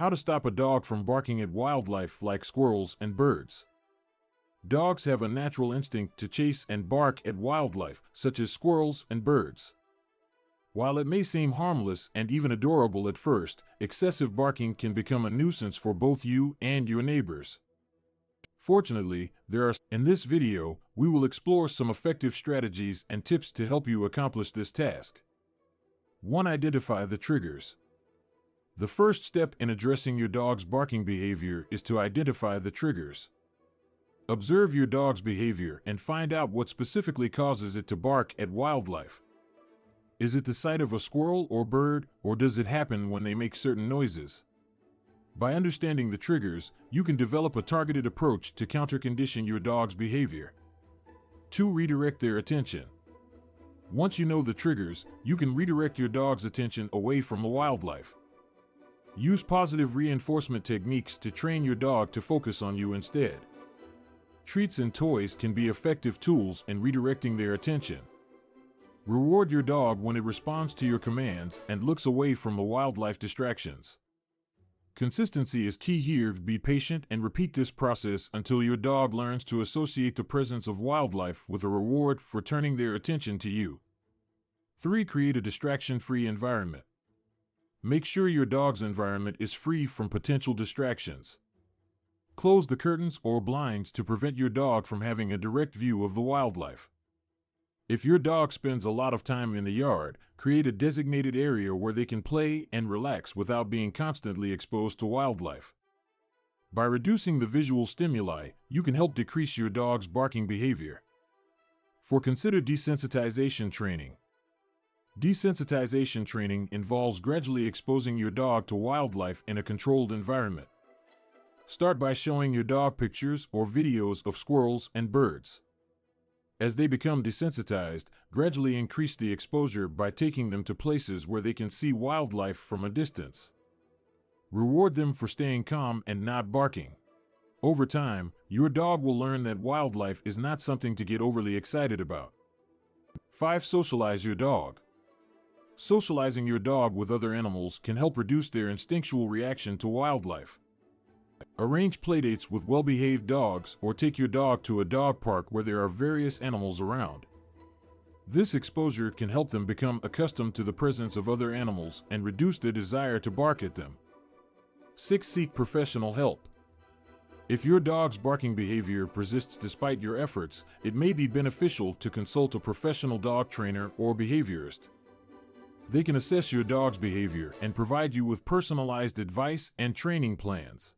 How to stop a dog from barking at wildlife like squirrels and birds. Dogs have a natural instinct to chase and bark at wildlife, such as squirrels and birds. While it may seem harmless and even adorable at first, excessive barking can become a nuisance for both you and your neighbors. Fortunately, in this video, we will explore some effective strategies and tips to help you accomplish this task. 1. Identify the triggers. The first step in addressing your dog's barking behavior is to identify the triggers. Observe your dog's behavior and find out what specifically causes it to bark at wildlife. Is it the sight of a squirrel or bird, or does it happen when they make certain noises? By understanding the triggers, you can develop a targeted approach to counter-condition your dog's behavior. 2. Redirect their attention. Once you know the triggers, you can redirect your dog's attention away from the wildlife. Use positive reinforcement techniques to train your dog to focus on you instead. Treats and toys can be effective tools in redirecting their attention. Reward your dog when it responds to your commands and looks away from the wildlife distractions. Consistency is key here. Be patient and repeat this process until your dog learns to associate the presence of wildlife with a reward for turning their attention to you. 3. Create a distraction-free environment. Make sure your dog's environment is free from potential distractions. Close the curtains or blinds to prevent your dog from having a direct view of the wildlife. If your dog spends a lot of time in the yard, create a designated area where they can play and relax without being constantly exposed to wildlife. By reducing the visual stimuli, you can help decrease your dog's barking behavior. 4. Consider desensitization training. Desensitization training involves gradually exposing your dog to wildlife in a controlled environment. Start by showing your dog pictures or videos of squirrels and birds. As they become desensitized, gradually increase the exposure by taking them to places where they can see wildlife from a distance. Reward them for staying calm and not barking. Over time, your dog will learn that wildlife is not something to get overly excited about. 5. Socialize your dog. Socializing your dog with other animals can help reduce their instinctual reaction to wildlife. Arrange playdates with well-behaved dogs or take your dog to a dog park where there are various animals around. This exposure can help them become accustomed to the presence of other animals and reduce their desire to bark at them. 6. Seek professional help. If your dog's barking behavior persists despite your efforts, it may be beneficial to consult a professional dog trainer or behaviorist. They can assess your dog's behavior and provide you with personalized advice and training plans.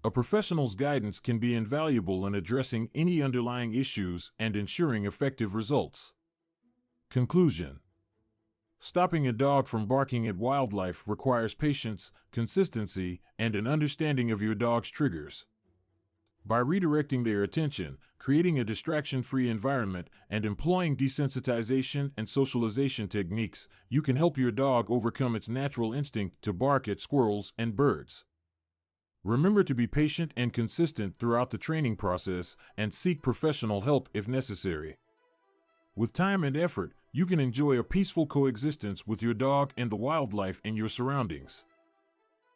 A professional's guidance can be invaluable in addressing any underlying issues and ensuring effective results. Conclusion. Stopping a dog from barking at wildlife requires patience, consistency, and an understanding of your dog's triggers. By redirecting their attention, creating a distraction-free environment, and employing desensitization and socialization techniques, you can help your dog overcome its natural instinct to bark at squirrels and birds. Remember to be patient and consistent throughout the training process and seek professional help if necessary. With time and effort, you can enjoy a peaceful coexistence with your dog and the wildlife in your surroundings.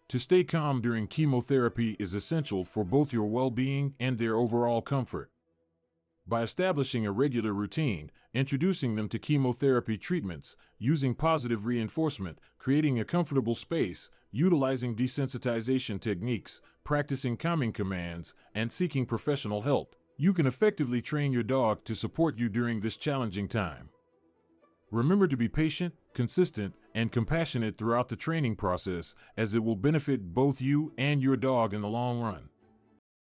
To stay calm during chemotherapy is essential for both your well-being and their overall comfort. By establishing a regular routine, introducing them to chemotherapy treatments, using positive reinforcement, creating a comfortable space, utilizing desensitization techniques, practicing calming commands, and seeking professional help, you can effectively train your dog to support you during this challenging time. Remember to be patient, consistent, and compassionate throughout the training process, as it will benefit both you and your dog in the long run.